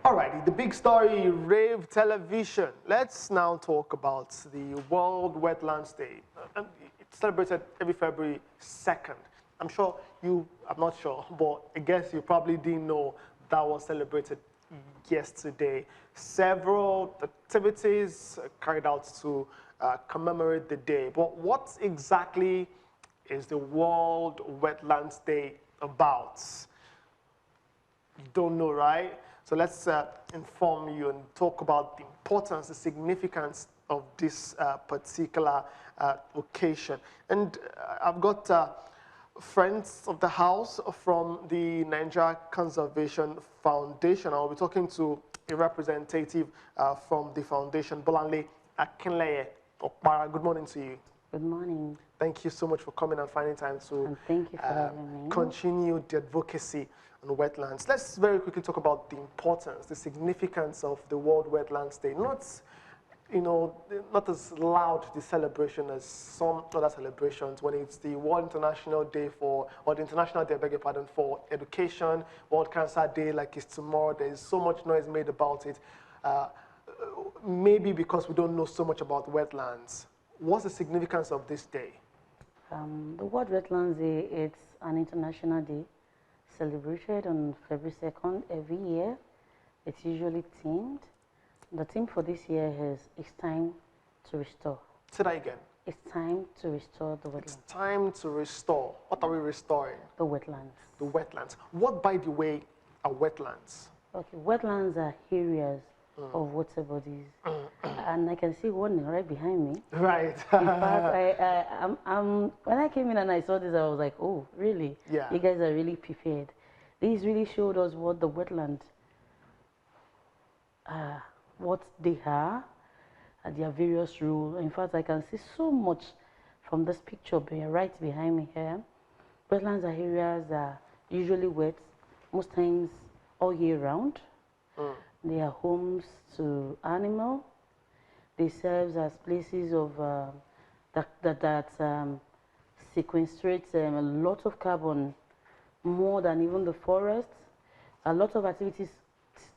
Alrighty, the big story, Rave Television. Let's now talk about the World Wetlands Day. It's celebrated every February 2nd. I'm not sure, but I guess you probably didn't know that was celebrated yesterday. Several activities carried out to commemorate the day. But what exactly is the World Wetlands Day about? You don't know, right? So let's inform you and talk about the importance, the significance of this particular occasion. And I've got friends of the house from the Nigeria Conservation Foundation. I'll be talking to a representative from the foundation, Bolanle Akinleye Okpara. Good morning to you. Good morning. Thank you so much for coming and finding time to and thank you for having me. Continue the advocacy on wetlands. Let's very quickly talk about the importance, the significance of the World Wetlands Day. Not as loud the celebration as some other celebrations when it's the World International Day or the International Day, I beg your pardon, for Education, World Cancer Day, like it's tomorrow. There's so much noise made about it. Maybe because we don't know so much about wetlands. What's the significance of this day? The World Wetlands Day, it's an international day celebrated on February 2nd every year. It's usually themed. The theme for this year is It's Time to Restore. Say that again. It's time to restore the wetlands. It's time to restore. What are we restoring? The wetlands. The wetlands. What, by the way, are wetlands? Okay, wetlands are areas of water bodies. And I can see one right behind me. Right. In fact, when I came in and I saw this, I was like, oh, really? Yeah. You guys are really prepared. These really showed us what the wetland, what they are, and their various rules. In fact, I can see so much from this picture right behind me here. Wetlands are areas that are usually wet, most times all year round. They are homes to animals. They serve as places of that sequestrates a lot of carbon, more than even the forests. A lot of activities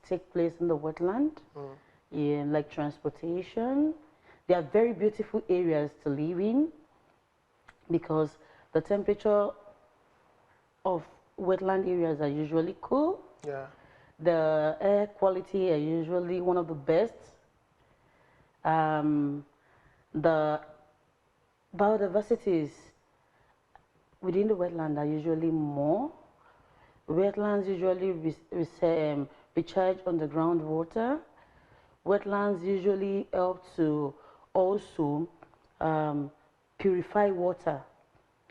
take place in the wetland, like transportation. They are very beautiful areas to live in because the temperature of wetland areas are usually cool. Yeah. The air quality are usually one of the best. The biodiversities within the wetland are usually more. Wetlands usually recharge on the groundwater. Wetlands usually help to also purify water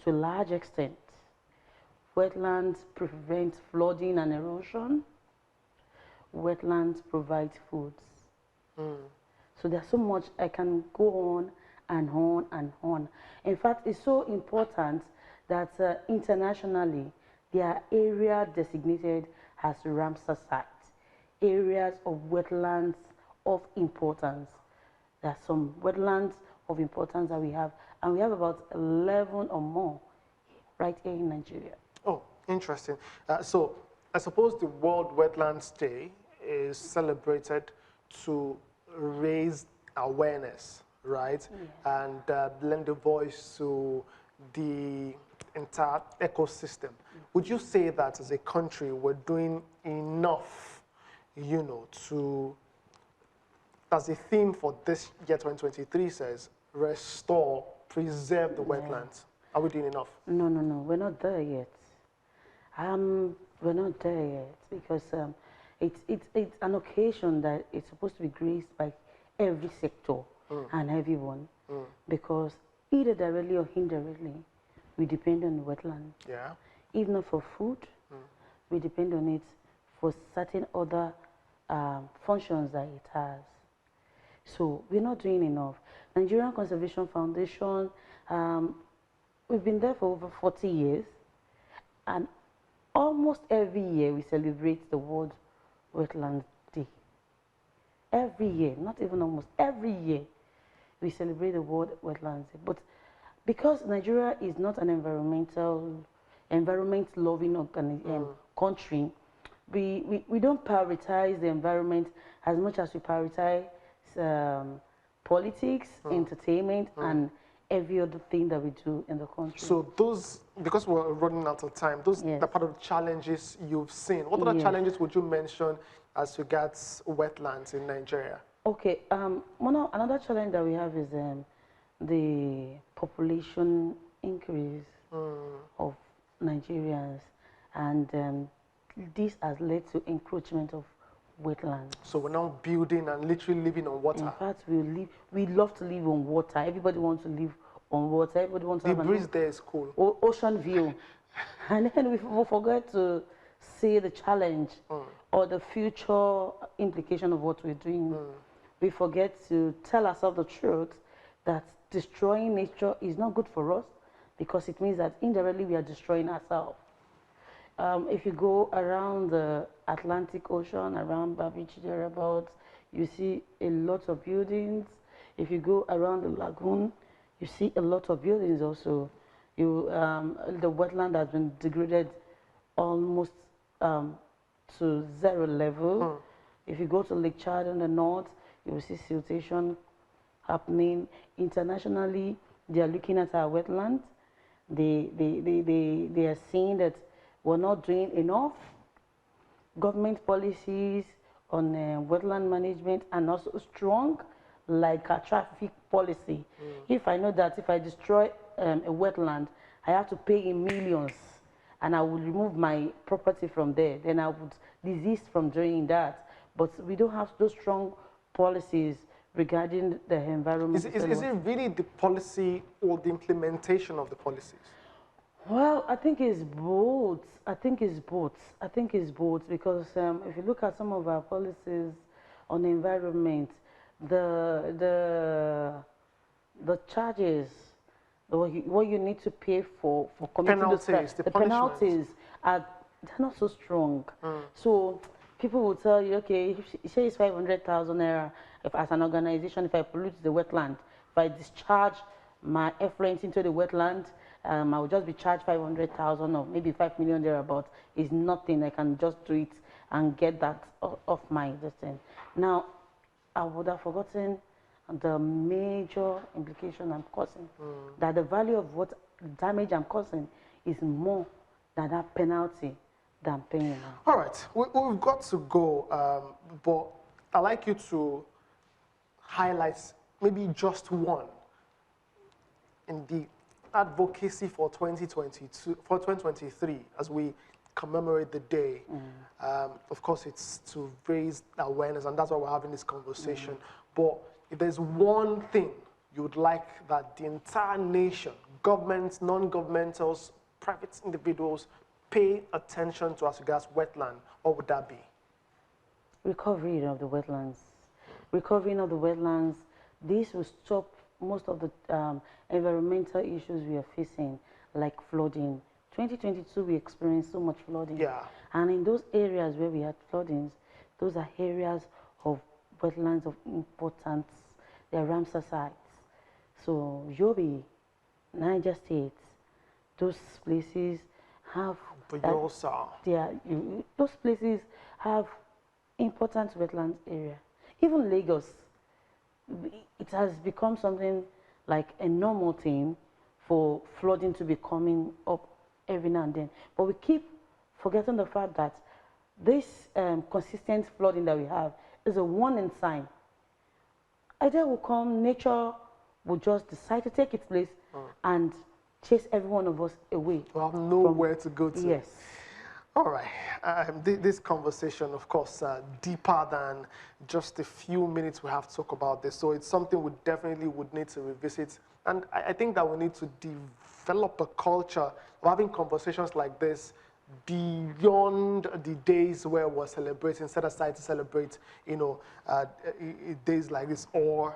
to a large extent. Wetlands prevent flooding and erosion. Wetlands provide foods. So there's so much I can go on and on and on. In fact, it's so important that internationally, there are areas designated as Ramsar sites, areas of wetlands of importance. There are some wetlands of importance that we have, and we have about 11 or more right here in Nigeria. Oh, interesting. So I suppose the World Wetlands Day is celebrated to raise awareness, right? Yeah. And lend a voice to the entire ecosystem. Would you say that as a country we're doing enough, to, as a theme for this year 2023 says, restore, preserve the wetlands? Are we doing enough? No, we're not there yet. We're not there yet because it's an occasion that it's supposed to be graced by every sector and everyone because either directly or indirectly, we depend on the wetland. Yeah. If not for food, we depend on it for certain other functions that it has. So we're not doing enough. Nigerian Conservation Foundation, we've been there for over 40 years, and almost every year we celebrate the World Wetlands Day. Every year, not even almost, every year we celebrate the World Wetlands Day. But because Nigeria is not an environment-loving country, we don't prioritize the environment as much as we prioritize politics, entertainment, and every other thing that we do in the country. So those, because we're running out of time, those Yes. are part of the challenges you've seen. What other Yes. challenges would you mention as regards wetlands in Nigeria? Okay, another challenge that we have is the population increase of Nigerians, and this has led to encroachment of wetlands. So we're now building and literally living on water. In fact, we love to live on water. Everybody wants to live on water. Everybody wants to The have breeze there is cool. ocean view. And then we forget to see the challenge or the future implication of what we're doing. We forget to tell ourselves the truth that destroying nature is not good for us, because it means that indirectly we are destroying ourselves. If you go around the Atlantic Ocean, around Beach thereabouts, you see a lot of buildings. If you go around the lagoon, you see a lot of buildings also. The wetland has been degraded almost to zero level. If you go to Lake Chad in the north, you will see siltation happening. Internationally, they are looking at our wetlands. They are seeing that we're not doing enough. Government policies on wetland management are not so strong, like a traffic policy. If I know that if I destroy a wetland, I have to pay in millions, and I will remove my property from there, then I would desist from doing that. But we don't have those strong policies regarding the environment. Is it really the policy or the implementation of the policies? Well, I think it's both. I think it's both because if you look at some of our policies on the environment, the charges, what you need to pay for committing those crimes, the penalties are they're not so strong. So people will tell you, okay, say it's 500,000 naira. If as an organization, if I pollute the wetland, if I discharge my effluent into the wetland, I will just be charged 500,000 or maybe 5 million thereabouts. It's nothing. I can just do it and get that off my distance. Now, I would have forgotten the major implication I'm causing. That the value of what damage I'm causing is more than that penalty that I'm paying now. All right, we've got to go, but I'd like you to highlight maybe just one in the advocacy for 2022, for 2023, as we commemorate the day. Of course, it's to raise awareness, and that's why we're having this conversation. But if there's one thing you would like that the entire nation, governments, non-governmentals, private individuals, pay attention to as regards wetland, what would that be? Recovery of the wetlands. Recovering of the wetlands. This will stop most of the environmental issues we are facing, like flooding. 2022, we experienced so much flooding. Yeah. And in those areas where we had floodings, those are areas of wetlands of importance. They are Ramsar sites. So Yobe, Niger State, those places have... those places have important wetlands area. Even Lagos, it has become something like a normal thing for flooding to be coming up every now and then. But we keep forgetting the fact that this consistent flooding that we have is a warning sign. A day will come, nature will just decide to take its place and chase every one of us away. We'll have nowhere to go to. Yes. All right. This conversation, of course, deeper than just a few minutes we have to talk about this. So it's something we definitely would need to revisit. And I think that we need to develop a culture of having conversations like this beyond the days where we're celebrating, set aside to celebrate, you know, days like this or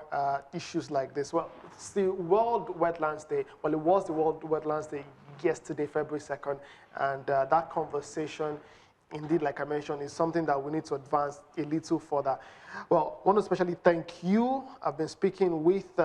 issues like this. Well, it's the World Wetlands Day. Well, it was the World Wetlands Day yesterday, February 2nd, and that conversation, indeed, like I mentioned, is something that we need to advance a little further. Well, I want to especially thank you. I've been speaking with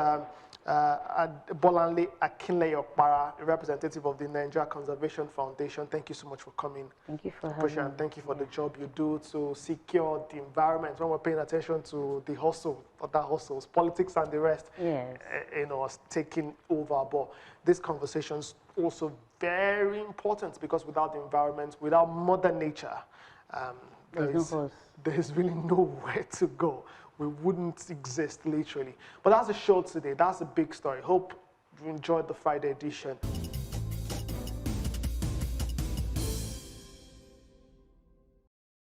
Bolanle Akinleyokpara, a representative of the Nigeria Conservation Foundation. Thank you so much for coming. Thank you for Appreciate having and me. thank you for the job you do to secure the environment when we're paying attention to the hustle, other hustles, politics and the rest. Yes. Is taking over. But this conversation's also very important because without the environment, without Mother Nature, there's really nowhere to go. We wouldn't exist, literally. But that's the show today. That's a big story. Hope you enjoyed the Friday edition.